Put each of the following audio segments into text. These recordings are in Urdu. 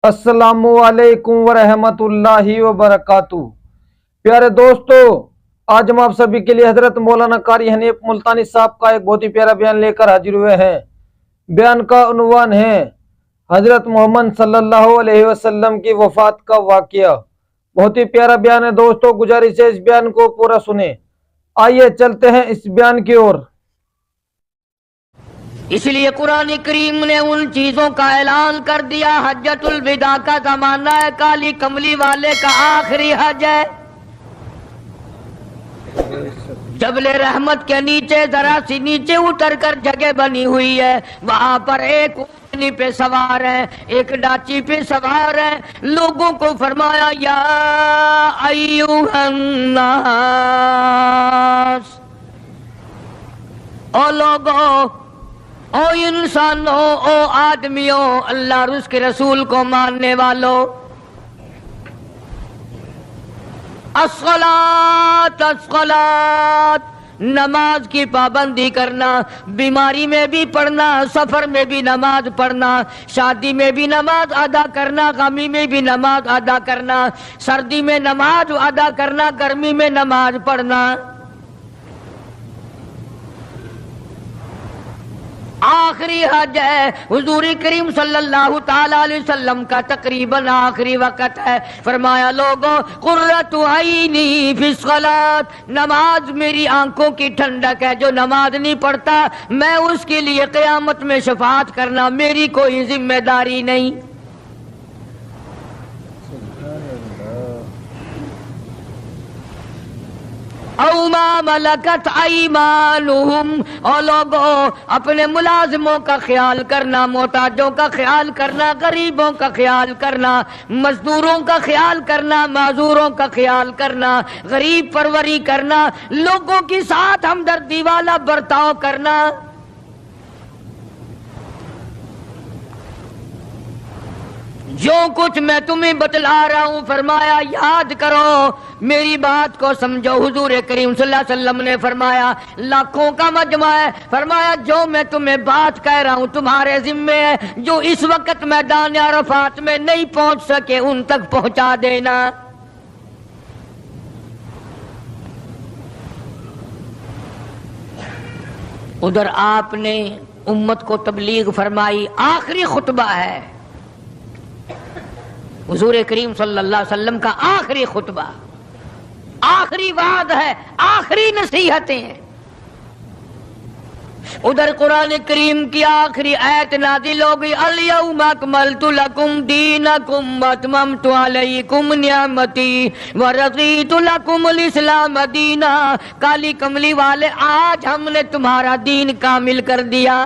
السلام علیکم ورحمۃ اللہ وبرکاتہ۔ پیارے دوستو، آج ہم آپ سبھی کے لیے حضرت مولانا قاری حنیف ملتانی صاحب کا ایک بہت ہی پیارا بیان لے کر حاضر ہوئے ہیں۔ بیان کا عنوان ہے حضرت محمد صلی اللہ علیہ وسلم کی وفات کا واقعہ۔ بہت ہی پیارا بیان ہے دوستو، گزارش ہے اس بیان کو پورا سنیں۔ آئیے چلتے ہیں اس بیان کی اور۔ اس لیے قرآن کریم نے ان چیزوں کا اعلان کر دیا۔ حجۃ الوداع کا زمانہ ہے، کالی کملی والے کا آخری حج ہے۔ جبل رحمت کے نیچے ذرا سی نیچے اتر کر جگہ بنی ہوئی ہے، وہاں پر ایک اونٹنی پہ سوار ہے، ایک ڈاچی پہ سوار ہے۔ لوگوں کو فرمایا یا ایھا الناس، او لوگوں، او انسانوں، او آدمیوں، اللہ اور اس کے رسول کو ماننے والوں، الصلاۃ الصلاۃ، نماز کی پابندی کرنا، بیماری میں بھی پڑھنا، سفر میں بھی نماز پڑھنا، شادی میں بھی نماز ادا کرنا، غمی میں بھی نماز ادا کرنا، سردی میں نماز ادا کرنا، گرمی میں نماز پڑھنا۔ آخری حج ہے، حضور کریم صلی اللہ تعالی علیہ وسلم کا تقریباً آخری وقت ہے۔ فرمایا لوگوں، قرۃ عینی فی الصلاۃ، نماز میری آنکھوں کی ٹھنڈک ہے۔ جو نماز نہیں پڑھتا میں اس کے لیے قیامت میں شفاعت کرنا میری کوئی ذمہ داری نہیں۔ او ما ملکت ایمانہم، اور لوگوں اپنے ملازموں کا خیال کرنا، محتاجوں کا خیال کرنا، غریبوں کا خیال کرنا، مزدوروں کا خیال کرنا، معذوروں کا خیال کرنا، غریب پروری کرنا، لوگوں کے ساتھ ہمدردی والا برتاؤ کرنا۔ جو کچھ میں تمہیں بتلا رہا ہوں فرمایا یاد کرو، میری بات کو سمجھو۔ حضور کریم صلی اللہ علیہ وسلم نے فرمایا لاکھوں کا مجمع ہے، فرمایا جو میں تمہیں بات کہہ رہا ہوں تمہارے ذمے ہے، جو اس وقت میدان عرفات میں نہیں پہنچ سکے ان تک پہنچا دینا۔ ادھر آپ نے امت کو تبلیغ فرمائی، آخری خطبہ ہے حضور کریم صلی اللہ علیہ وسلم کا، آخری خطبہ، آخری وعد ہے، آخری نصیحتیں ہیں۔ ادھر قرآن کریم کی آخری آیت نازل ہو گئی، الیوم اکملت لکم دینکم واتممت علیکم نعمتی ورضیت لکم الاسلام دینا۔ کالی کملی والے، آج ہم نے تمہارا دین کامل کر دیا،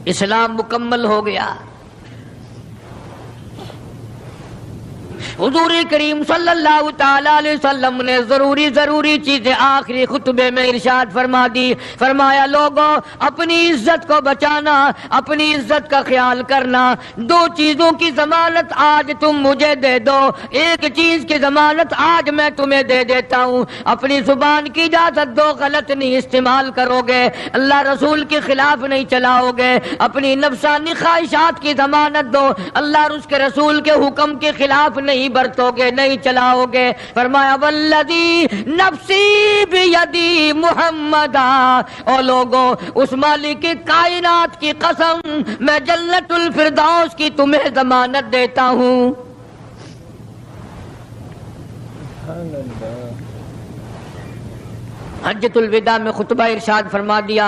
اسلام مکمل ہو گیا۔ حضور کریم صلی اللہ تعالی علیہ وسلم نے ضروری چیزیں آخری خطبے میں ارشاد فرما دی۔ فرمایا لوگوں اپنی عزت کو بچانا، اپنی عزت کا خیال کرنا۔ دو چیزوں کی ضمانت آج تم مجھے دے دو، ایک چیز کی ضمانت آج میں تمہیں دے دیتا ہوں، اپنی زبان کی اجازت دو، غلط نہیں استعمال کرو گے، اللہ رسول کے خلاف نہیں چلاؤ گے، اپنی نفسانی خواہشات کی ضمانت دو، اللہ اور اس کے رسول کے حکم کے خلاف نہیں برتو گے، نہیں چلاؤ گے۔ فرمایا والذی نفسی بیدی محمدا، اور لوگوں اس مالک کائنات کی قسم میں جنت الفردوس کی تمہیں ضمانت دیتا ہوں۔ حجۃ الوداع میں خطبہ ارشاد فرما دیا،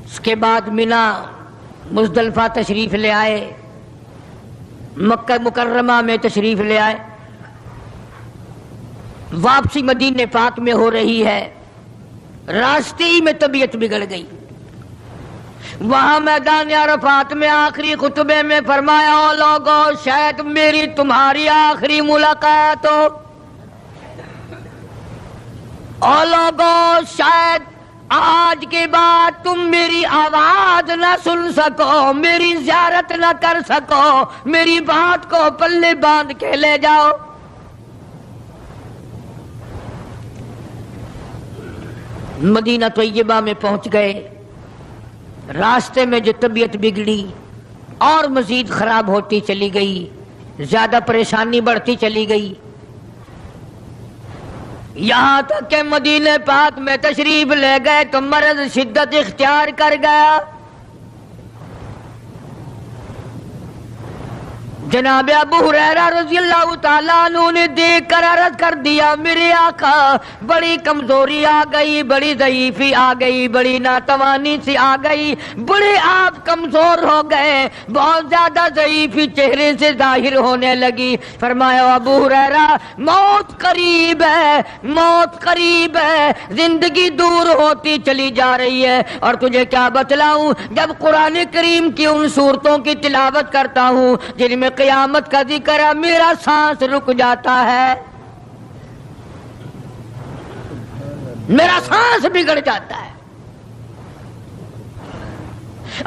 اس کے بعد مینا مزدلفہ تشریف لے آئے، مکہ مکرمہ میں تشریف لے آئے، واپسی مدینہ پاک میں ہو رہی ہے، راستے ہی میں طبیعت بگڑ گئی۔ وہاں میدان عرفات میں آخری خطبے میں فرمایا او لوگوں شاید میری تمہاری آخری ملاقات ہو، او لوگوں شاید آج کے بعد تم میری آواز نہ سن سکو، میری زیارت نہ کر سکو، میری بات کو پلے باندھ کے لے جاؤ۔ مدینہ طیبہ میں پہنچ گئے، راستے میں جو طبیعت بگڑی، اور مزید خراب ہوتی چلی گئی، زیادہ پریشانی بڑھتی چلی گئی، یہاں تک کہ مدینہ پاک میں تشریف لے گئے تو مرض شدت اختیار کر گیا۔ جناب ابو ہریرہ رضی اللہ تعالیٰ عنہ نے دیکھ کر عرض کر دیا، میرے آقا بڑی کمزوری آ گئی، بڑی ضعیفی آ گئی، بڑی ناتوانی سی آ گئی، بڑے آپ کمزور ہو گئے، بہت زیادہ ضعیفی چہرے سے ظاہر ہونے لگی۔ فرمایا ابو ہریرہ موت قریب ہے، موت قریب ہے، زندگی دور ہوتی چلی جا رہی ہے، اور تجھے کیا بتلاؤں، جب قرآن کریم کی ان صورتوں کی تلاوت کرتا ہوں جن میں قیامت کا ذکر ہے، میرا سانس رک جاتا ہے، میرا سانس بگڑ جاتا ہے۔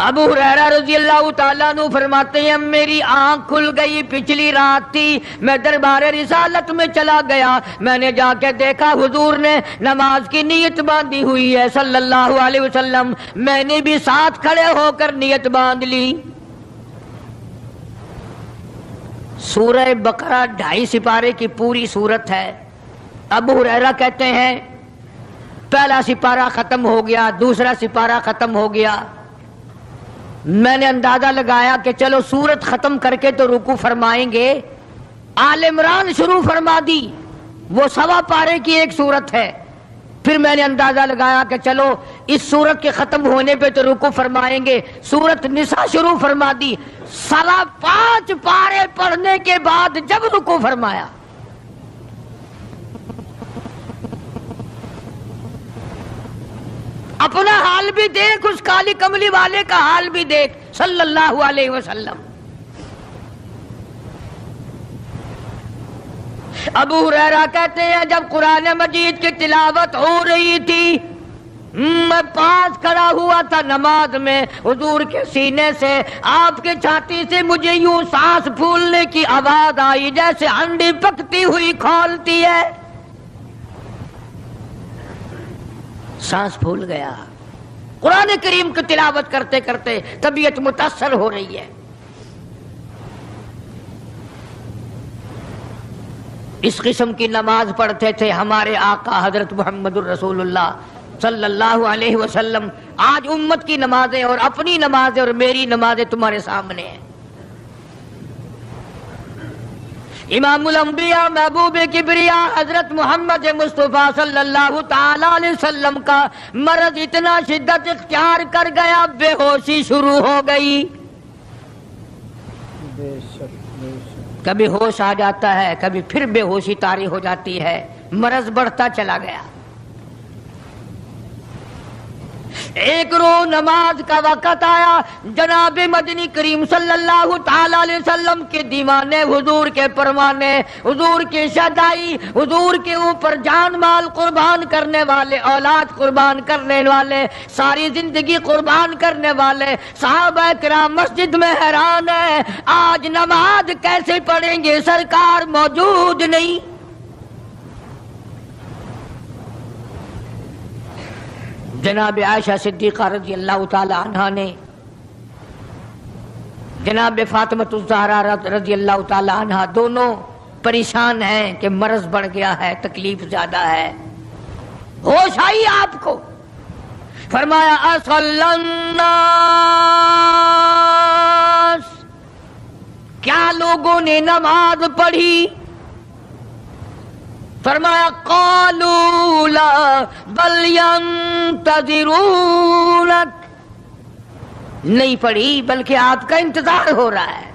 ابو ہریرہ رضی اللہ تعالیٰ عنہ فرماتے ہیں میری آنکھ کھل گئی، پچھلی رات تھی، میں دربار رسالت میں چلا گیا، میں نے جا کے دیکھا حضور نے نماز کی نیت باندھی ہوئی ہے صلی اللہ علیہ وسلم، میں نے بھی ساتھ کھڑے ہو کر نیت باندھ لی۔ سورہ بقرہ 2.5 سپارے کی پوری سورت ہے۔ ابو ہریرہ کہتے ہیں پہلا سپارہ ختم ہو گیا، دوسرا سپارہ ختم ہو گیا، میں نے اندازہ لگایا کہ چلو سورت ختم کر کے تو رکوع فرمائیں گے، آل عمران شروع فرما دی، وہ 1.25 پارے کی ایک سورت ہے۔ پھر میں نے اندازہ لگایا کہ چلو اس سورت کے ختم ہونے پہ تو رکوع فرمائیں گے، سورت نساء شروع فرما دی، 5.25 پارے پڑھنے کے بعد جب رکوع فرمایا، اپنا حال بھی دیکھ، اس کالی کملی والے کا حال بھی دیکھ صلی اللہ علیہ وسلم۔ ابو ہریرہ کہتے ہیں جب قرآن مجید کی تلاوت ہو رہی تھی، میں پاس کھڑا ہوا تھا نماز میں، حضور کے سینے سے، آپ کے چھاتی سے مجھے یوں سانس پھولنے کی آواز آئی جیسے ہنڈی پکتی ہوئی کھولتی ہے، سانس پھول گیا۔ قرآن کریم کی تلاوت کرتے کرتے طبیعت متاثر ہو رہی ہے۔ اس قسم کی نماز پڑھتے تھے ہمارے آقا حضرت محمد الرسول اللہ صلی اللہ علیہ وسلم۔ آج امت کی نمازیں اور اپنی نمازیں اور میری نمازیں تمہارے سامنے ہیں۔ امام الانبیاء محبوب کبریا حضرت محمد مصطفیٰ صلی اللہ تعالی علیہ وسلم کا مرض اتنا شدت اختیار کر گیا، بے ہوشی شروع ہو گئی، کبھی ہوش آ جاتا ہے، کبھی پھر بے ہوشی طاری ہو جاتی ہے، مرض بڑھتا چلا گیا۔ ایک روز نماز کا وقت آیا، جناب مدنی کریم صلی اللہ تعالی علیہ وسلم کے دیوانے، حضور کے پروانے، حضور کی شہدائی، حضور کے اوپر جان مال قربان کرنے والے، اولاد قربان کرنے والے، ساری زندگی قربان کرنے والے صحابہ کرام مسجد میں حیران ہیں، آج نماز کیسے پڑھیں گے، سرکار موجود نہیں۔ جناب عائشہ صدیقہ رضی اللہ تعالی عنہا نے، جناب فاطمۃ الزہرا رضی اللہ تعالی عنہا، دونوں پریشان ہیں کہ مرض بڑھ گیا ہے، تکلیف زیادہ ہے۔ ہوش آئی آپ کو، فرمایا اصلی الناس، کیا لوگوں نے نماز پڑھی؟ فرمایا قالوا لا بل ينتظرونك، نہیں پڑھی بلکہ آپ کا انتظار ہو رہا ہے۔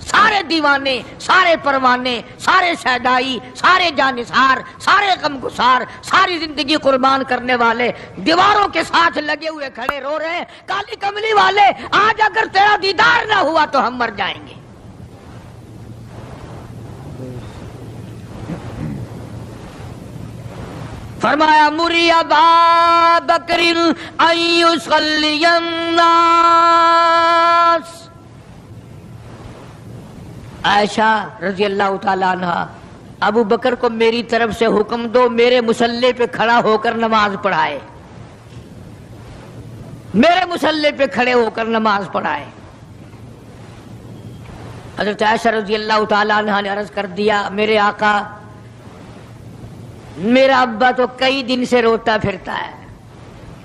سارے دیوانے، سارے پروانے، سارے شہدائی، سارے جانثار، سارے غمگسار، ساری زندگی قربان کرنے والے دیواروں کے ساتھ لگے ہوئے کھڑے رو رہے ہیں، کالی کملی والے آج اگر تیرا دیدار نہ ہوا تو ہم مر جائیں گے۔ فرمایا مری ابا بکر ان یصلی الناس، عائشہ رضی اللہ تعالی عنہا، ابو بکر کو میری طرف سے حکم دو میرے مصلی پہ کھڑا ہو کر نماز پڑھائے، میرے مصلی پہ کھڑے ہو کر نماز پڑھائے۔ حضرت عائشہ رضی اللہ تعالیٰ عنہا نے عرض کر دیا میرے آقا میرا ابا تو کئی دن سے روتا پھرتا ہے،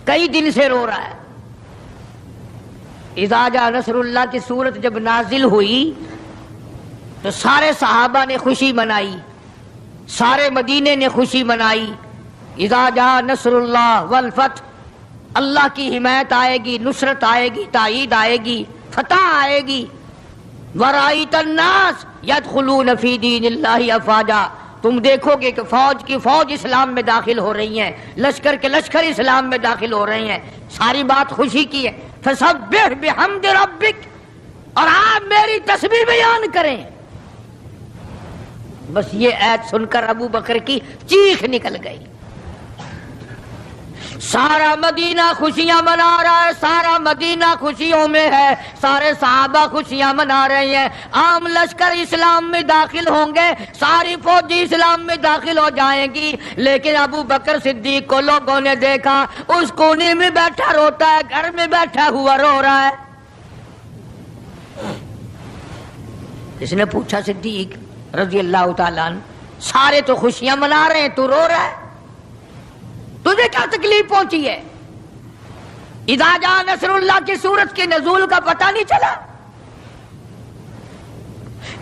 کئی دن سے رو رہا ہے۔ اذا جاء نصر اللہ کی صورت جب نازل ہوئی تو سارے صحابہ نے خوشی منائی، سارے مدینے نے خوشی منائی۔ اذا جاء نصر اللہ والفتح، اللہ کی حمایت آئے گی، نصرت آئے گی، تائید آئے گی، فتح آئے گی۔ ورأیت الناس یدخلون فی دین اللہ افواجا، تم دیکھو گے کہ فوج کی فوج اسلام میں داخل ہو رہی ہیں، لشکر کے لشکر اسلام میں داخل ہو رہے ہیں۔ ساری بات خوشی کی ہے۔ فسبح بحمد ربک، اور آپ میری تسبیح بیان کریں۔ بس یہ آیت سن کر ابو بکر کی چیخ نکل گئی۔ سارا مدینہ خوشیاں منا رہا ہے، سارا مدینہ خوشیوں میں ہے، سارے صحابہ خوشیاں منا رہے ہیں۔ عام لشکر اسلام میں داخل ہوں گے، ساری فوجی اسلام میں داخل ہو جائیں گی، لیکن ابو بکر صدیق کو لوگوں نے دیکھا اس کونے میں بیٹھا روتا ہے، گھر میں بیٹھا ہوا رو رہا ہے۔ اس نے پوچھا صدیق رضی اللہ تعالیٰ عنہ، سارے تو خوشیاں منا رہے ہیں، تو رو رہا ہے، تجھے کیا تکلیف پہنچی ہے؟ اذا جاء نصر اللہ کی سورت کے نزول کا پتہ نہیں چلا؟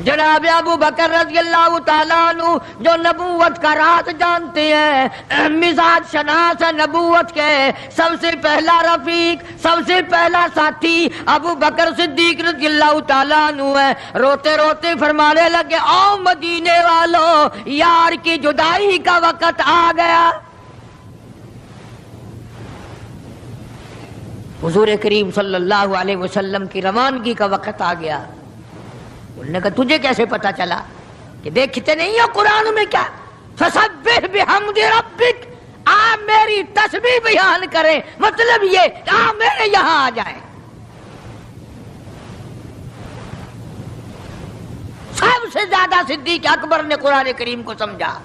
جناب ابو بکر رضی اللہ تعالیٰ عنہ جو نبوت کا راز جانتے ہیں، مزاج شناس نبوت کے سب سے پہلا رفیق، سب سے پہلا ساتھی ابو بکر صدیق رضی اللہ تعالیٰ عنہ ہے۔ روتے روتے فرمانے لگے او مدینے والوں، یار کی جدائی کا وقت آ گیا۔ حضور کریم صلی اللہ علیہ وسلم کی روانگی کا وقت آ گیا۔ انہوں نے کہا تجھے کیسے پتا چلا؟ کہ دیکھتے نہیں ہو قرآن میں کیا؟ فسبح بحمد ربک، آپ میری تسبیح بیان کریں، مطلب یہ کہ آپ میرے یہاں آ جائیں۔ سب سے زیادہ صدیق اکبر نے قرآن کریم کو سمجھا۔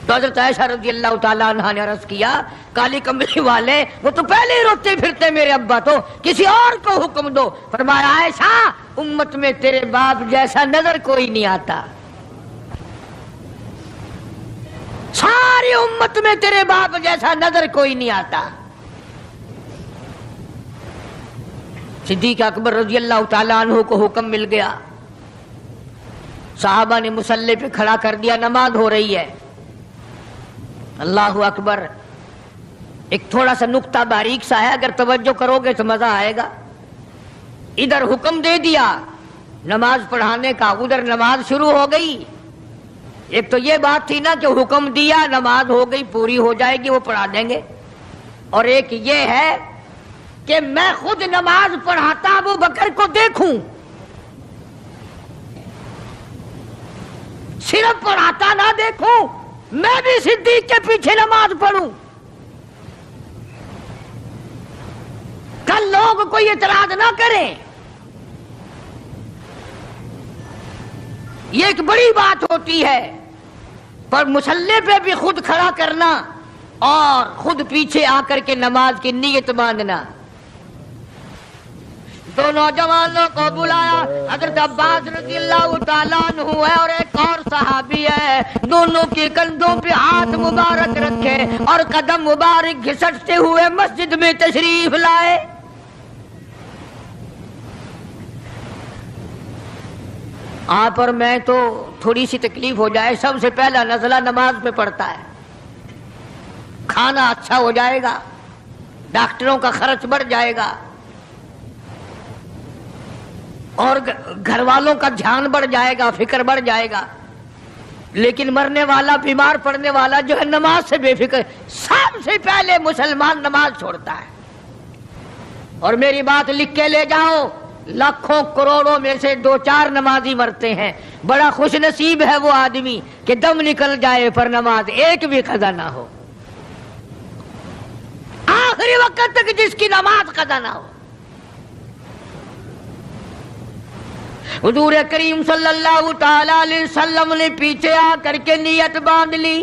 تو حضرت عائشہ رضی اللہ تعالیٰ عنہ نے عرض کیا کالی کمبلی والے وہ تو پہلے ہی روتے پھرتے میرے ابا، تو کسی اور کو حکم دو۔ فرمایا عائشہ امت میں تیرے باپ جیسا نظر کوئی نہیں آتا، ساری امت میں تیرے باپ جیسا نظر کوئی نہیں آتا۔ صدیق اکبر رضی اللہ تعالیٰ عنہ کو حکم مل گیا، صحابہ نے مصلی پہ کھڑا کر دیا، نماز ہو رہی ہے۔ اللہ اکبر، ایک تھوڑا سا نقطہ باریک سا ہے، اگر توجہ کرو گے تو مزہ آئے گا۔ ادھر حکم دے دیا نماز پڑھانے کا، ادھر نماز شروع ہو گئی۔ ایک تو یہ بات تھی نا کہ حکم دیا، نماز ہو گئی، پوری ہو جائے گی، وہ پڑھا دیں گے، اور ایک یہ ہے کہ میں خود نماز پڑھاتا ابو بکر کو دیکھوں، صرف پڑھاتا نہ دیکھوں، میں بھی صدیق کے پیچھے نماز پڑھوں، کل لوگ کوئی اعتراض نہ کریں۔ یہ ایک بڑی بات ہوتی ہے، پر مصلی پہ بھی خود کھڑا کرنا اور خود پیچھے آ کر کے نماز کی نیت باندھنا۔ دو نوجوانوں کو بلایا، حضرت عباس رضی اللہ تعالیٰ عنہ ہے اور ایک اور صحابی ہے، دونوں کے کندھوں پہ ہاتھ مبارک رکھے اور قدم مبارک گھسٹتے ہوئے مسجد میں تشریف لائے۔ آپ اور میں تو تھوڑی سی تکلیف ہو جائے سب سے پہلا نزلہ نماز پہ پڑتا ہے، کھانا اچھا ہو جائے گا، ڈاکٹروں کا خرچ بڑھ جائے گا، اور گھر والوں کا دھیان بڑھ جائے گا، فکر بڑھ جائے گا، لیکن مرنے والا، بیمار پڑنے والا جو ہے نماز سے بے فکر، سب سے پہلے مسلمان نماز چھوڑتا ہے۔ اور میری بات لکھ کے لے جاؤ، لاکھوں کروڑوں میں سے 2-4 نمازی مرتے ہیں، بڑا خوش نصیب ہے وہ آدمی کہ دم نکل جائے پر نماز ایک بھی قضا نہ ہو، آخری وقت تک جس کی نماز قضا نہ ہو۔ حضور کریم صلی اللہ تعالی علیہ وسلم نے پیچھے آ کر کے نیت باندھ لی،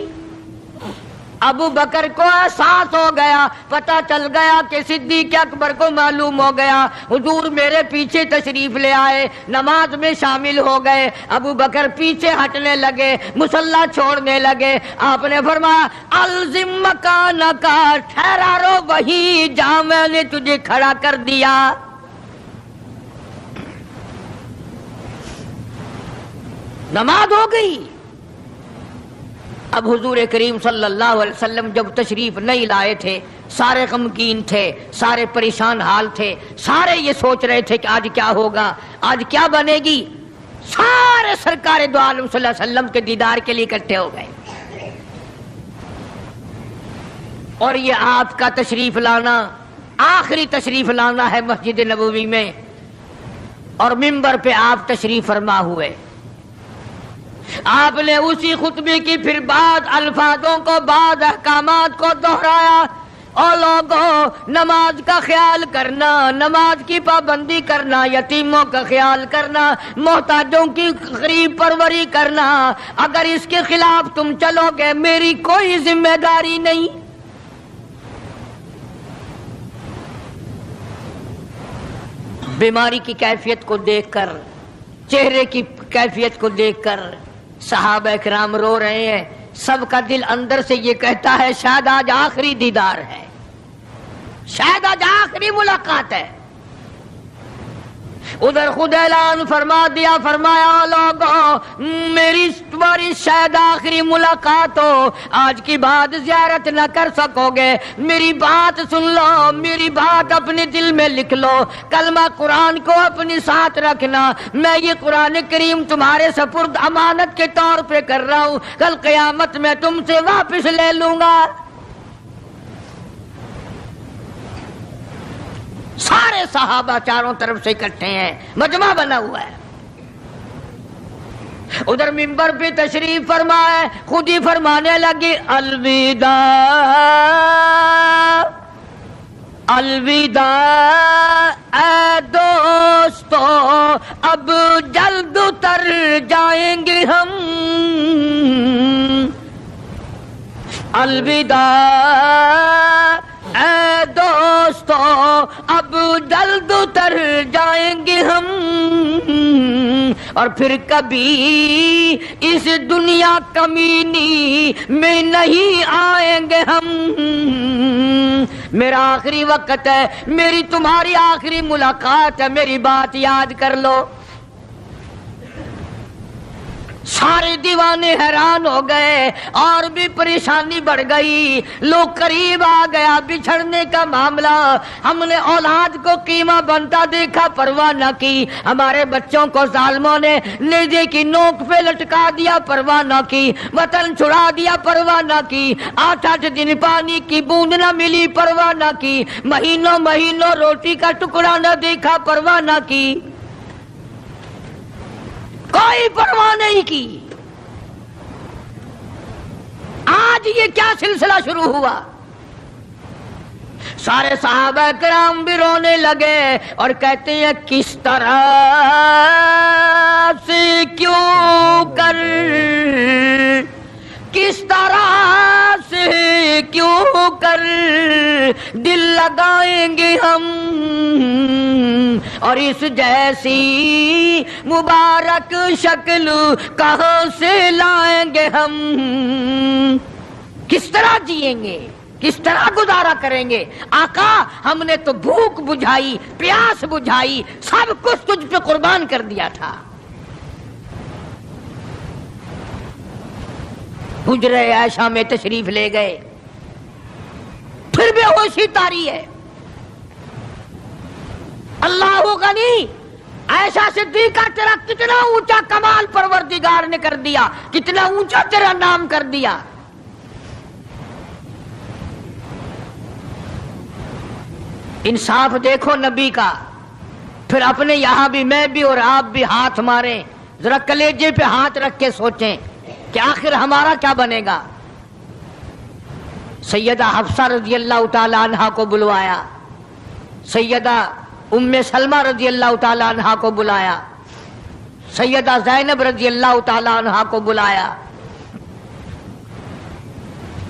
ابو بکر کو احساس ہو گیا، پتہ چل گیا کہ صدیق اکبر کو معلوم ہو گیا، حضور میرے پیچھے تشریف لے آئے، نماز میں شامل ہو گئے۔ ابو بکر پیچھے ہٹنے لگے، مصلی چھوڑنے لگے۔ آپ نے فرمایا الزم مکانک، ٹھہرا رو وہی جہاں میں نے تجھے کھڑا کر دیا۔ نماز ہو گئی۔ اب حضور کریم صلی اللہ علیہ وسلم جب تشریف نہیں لائے تھے، سارے غمگین تھے، سارے پریشان حال تھے، سارے یہ سوچ رہے تھے کہ آج کیا ہوگا، آج کیا بنے گی۔ سارے سرکار دو عالم صلی اللہ علیہ وسلم کے دیدار کے لیے اکٹھے ہو گئے، اور یہ آپ کا تشریف لانا آخری تشریف لانا ہے مسجد نبوی میں، اور منبر پہ آپ تشریف فرما ہوئے۔ آپ نے اسی خطبے کی پھر بعد الفاظوں کو، بعد احکامات کو دہرایا، اور لوگوں نماز کا خیال کرنا، نماز کی پابندی کرنا، یتیموں کا خیال کرنا، محتاجوں کی غریب پروری کرنا، اگر اس کے خلاف تم چلو گے میری کوئی ذمہ داری نہیں۔ بیماری کی کیفیت کو دیکھ کر، چہرے کی کیفیت کو دیکھ کر صحابہ کرام رو رہے ہیں، سب کا دل اندر سے یہ کہتا ہے شاید آج آخری دیدار ہے، شاید آج آخری ملاقات ہے۔ ادھر خود اعلان فرما دیا، فرمایا لوگوں میری تمہاری شاید آخری ملاقات ہو، آج کی بعد زیارت نہ کر سکو گے، میری بات سن لو، میری بات اپنے دل میں لکھ لو، کلمہ قرآن کو اپنے ساتھ رکھنا، میں یہ قرآن کریم تمہارے سپرد امانت کے طور پہ کر رہا ہوں، کل قیامت میں تم سے واپس لے لوں گا۔ سارے صحابہ چاروں طرف سے اکٹھے ہیں، مجمع بنا ہوا ہے۔ ادھر منبر پہ تشریف فرمائے، خود ہی فرمانے لگی الوداع الوداع اے دوستو، اب جلد اتر جائیں گے ہم، الوداع اے دوستو اب جلد اتر جائیں گے ہم، اور پھر کبھی اس دنیا کمینی میں نہیں آئیں گے ہم۔ میرا آخری وقت ہے، میری تمہاری آخری ملاقات ہے، میری بات یاد کر لو۔ سارے دیوانے حیران ہو گئے، اور بھی پریشانی بڑھ گئی، لوگ قریب آ گیا بچھڑنے کا معاملہ، ہم نے اولاد کو قیمہ بنتا دیکھا، پرواہ نہ کی، ہمارے بچوں کو ظالموں نے نیزے کی نوک پہ لٹکا دیا، پرواہ نہ کی، وطن چھڑا دیا، پرواہ نہ کی، 8 دن پانی کی بوند نہ ملی، پرواہ نہ کی، مہینوں مہینوں روٹی کا ٹکڑا نہ دیکھا، پرواہ نہ کی، کوئی پرواہ نہیں کی۔ آج یہ کیا سلسلہ شروع ہوا؟ سارے صحابہ کرام بھی رونے لگے اور کہتے ہیں کس طرح سے کیوں کر، کس طرح سے کیوں کر دل لگائیں گے ہم، اور اس جیسی مبارک شکل کہاں سے لائیں گے ہم، کس طرح جئیں گے، کس طرح گزارا کریں گے؟ آقا ہم نے تو بھوک بجھائی، پیاس بجھائی، سب کچھ تجھ پہ قربان کر دیا تھا۔ حجرہ عائشہ میں تشریف لے گئے، پھر بے ہوشی طاری ہے۔ اللہ غنی، عائشہ صدیقہ تیرا کتنا اونچا کمال پروردگار نے کر دیا، کتنا اونچا تیرا نام کر دیا۔ انصاف دیکھو نبی کا، پھر اپنے یہاں بھی میں بھی اور آپ بھی ہاتھ ماریں، ذرا کلیجے پہ ہاتھ رکھ کے سوچیں کہ آخر ہمارا کیا بنے گا۔ سیدہ حفصہ رضی اللہ تعالی عنہا کو بلوایا، سیدہ ام سلمہ رضی اللہ تعالی عنہا کو بلایا، سیدہ زینب رضی اللہ تعالی عنہا کو بلایا،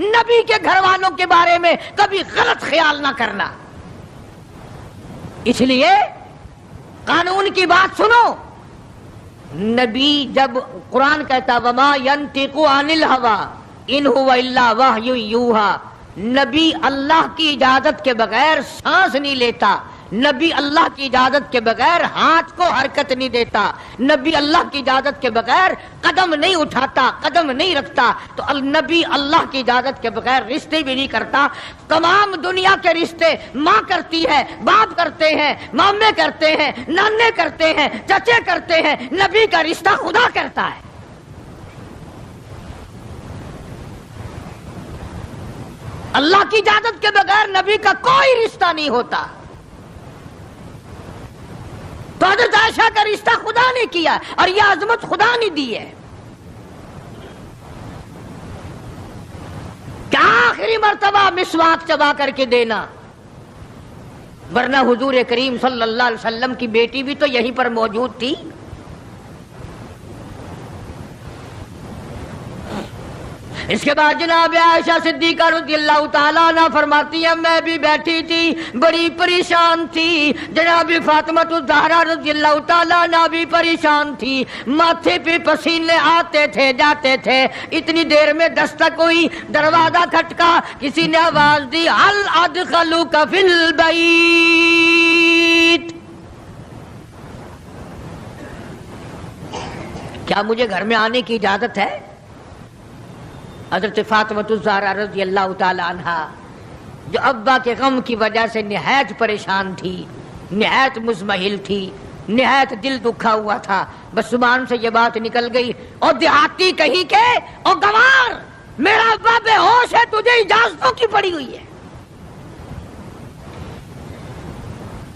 نبی کے گھر والوں کے بارے میں کبھی غلط خیال نہ کرنا. اس لیے قانون کی بات سنو. نبی جب قرآن کہتا وما ينطق عن الهوى ان هو الا وحی یوحی، نبی اللہ کی اجازت کے بغیر سانس نہیں لیتا، نبی اللہ کی اجازت کے بغیر ہاتھ کو حرکت نہیں دیتا، نبی اللہ کی اجازت کے بغیر قدم نہیں اٹھاتا، قدم نہیں رکھتا. تو نبی اللہ کی اجازت کے بغیر رشتے بھی نہیں کرتا. تمام دنیا کے رشتے ماں کرتی ہے، باپ کرتے ہیں، مامے کرتے ہیں، نانے کرتے ہیں، چچے کرتے ہیں. نبی کا رشتہ خدا کرتا ہے. اللہ کی اجازت کے بغیر نبی کا کوئی رشتہ نہیں ہوتا. تو حضرت عائشہ کا رشتہ خدا نے کیا اور یہ عظمت خدا نے دی ہے. کیا آخری مرتبہ مسواک چبا کر کے دینا، ورنہ حضور کریم صلی اللہ علیہ وسلم کی بیٹی بھی تو یہیں پر موجود تھی. اس کے بعد جناب عائشہ صدیقہ رضی اللہ تعالیٰ عنہ فرماتی ہیں میں بھی بیٹھی تھی، بڑی پریشان تھی. جناب فاطمہ الزہرا رضی اللہ تعالیٰ عنہ بھی پریشان تھی. ماتھے پہ پسینے آتے تھے جاتے تھے. اتنی دیر میں دستک ہوئی، دروازہ کھٹکا، کسی نے آواز دی هل ادخلوک فی البیت، کیا مجھے گھر میں آنے کی اجازت ہے؟ حضرت فاطمہ الزہرا رضی اللہ تعالی عنہ جو ابا کے غم کی وجہ سے نہایت پریشان تھی، نہایت مزمحل تھی، نہایت دل دکھا ہوا تھا، بس زبان سے یہ بات نکل گئی اور دیہاتی کہیں کہ او گوار میرا ابا بے ہوش ہے، تجھے اجازتوں کی پڑی ہوئی ہے.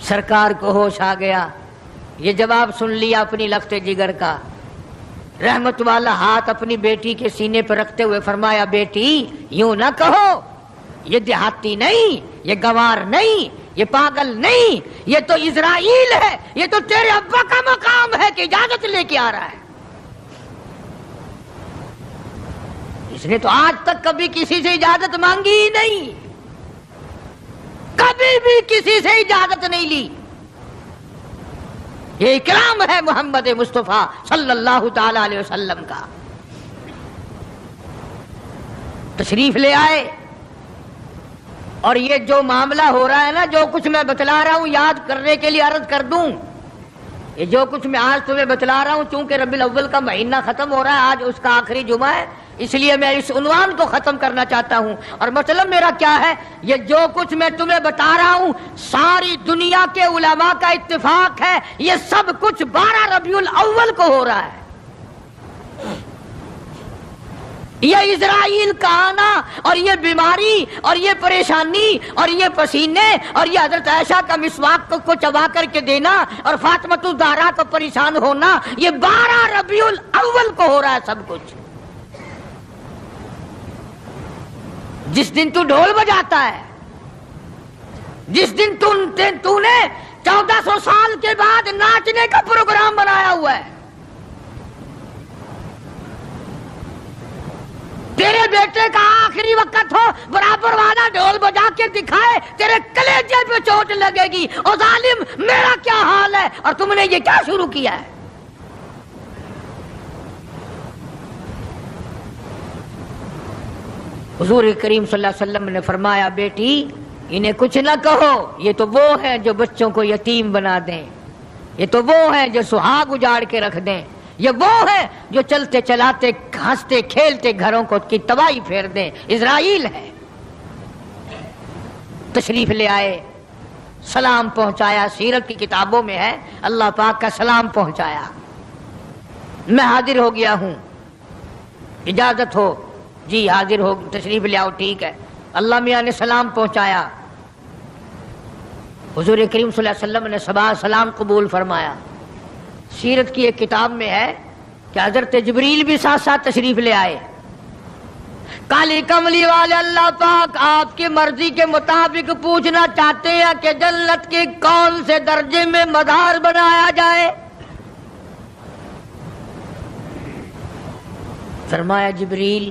سرکار کو ہوش آ گیا، یہ جواب سن لیا اپنی لخت جگر کا. رحمت والا ہاتھ اپنی بیٹی کے سینے پر رکھتے ہوئے فرمایا بیٹی یوں نہ کہو، یہ دیہاتی نہیں، یہ گوار نہیں، یہ پاگل نہیں، یہ تو اسرائیل ہے، یہ تو تیرے ابا کا مقام ہے کہ اجازت لے کے آ رہا ہے. اس نے تو آج تک کبھی کسی سے اجازت مانگی ہی نہیں، کبھی بھی کسی سے اجازت نہیں لی. یہ اکرام ہے محمد مصطفیٰ صلی اللہ تعالی علیہ وسلم کا. تشریف لے آئے اور یہ جو معاملہ ہو رہا ہے نا، جو کچھ میں بتلا رہا ہوں یاد کرنے کے لیے عرض کر دوں. یہ جو کچھ میں آج تمہیں بتلا رہا ہوں، چونکہ ربیع الاول کا مہینہ ختم ہو رہا ہے، آج اس کا آخری جمعہ ہے، اس لیے میں اس عنوان کو ختم کرنا چاہتا ہوں. اور مطلب میرا کیا ہے، یہ جو کچھ میں تمہیں بتا رہا ہوں ساری دنیا کے علماء کا اتفاق ہے، یہ سب کچھ 12 ربیع الاول کو ہو رہا ہے. یہ اسرائیل کا آنا اور یہ بیماری اور یہ پریشانی اور یہ پسینے اور یہ حضرت عائشہ کا مسواک کو چبا کر کے دینا اور فاطمہ الزہرا کا پریشان ہونا، یہ 12 ربیع الاول کو ہو رہا ہے سب کچھ. جس دن تو ڈھول بجاتا ہے، جس دن تو نے 1400 سال کے بعد ناچنے کا پروگرام بنایا ہوا ہے، تیرے بیٹے کا آخری وقت ہو برابر والا ڈھول بجا کے دکھائے، تیرے کلیجے پہ چوٹ لگے گی. او ظالم میرا کیا حال ہے اور تم نے یہ کیا شروع کیا ہے؟ حضور کریم صلی اللہ علیہ وسلم نے فرمایا بیٹی انہیں کچھ نہ کہو، یہ تو وہ ہیں جو بچوں کو یتیم بنا دیں، یہ تو وہ ہیں جو سہاگ اجاڑ کے رکھ دیں، یہ وہ ہیں جو چلتے چلاتے ہنستے کھیلتے گھروں کو کی تباہی پھیر دیں. اسرائیل ہے. تشریف لے آئے، سلام پہنچایا، سیرت کی کتابوں میں ہے اللہ پاک کا سلام پہنچایا. میں حاضر ہو گیا ہوں، اجازت ہو؟ جی حاضر ہو، تشریف لے آؤ. ٹھیک ہے. اللہ میاں نے سلام پہنچایا، حضور کریم صلی اللہ علیہ وسلم نے سلام قبول فرمایا. سیرت کی ایک کتاب میں ہے کہ حضرت جبریل بھی ساتھ ساتھ تشریف لے آئے. کالی کملی والے اللہ پاک آپ کی مرضی کے مطابق پوچھنا چاہتے ہیں کہ جنت کے کون سے درجے میں مزار بنایا جائے. فرمایا جبریل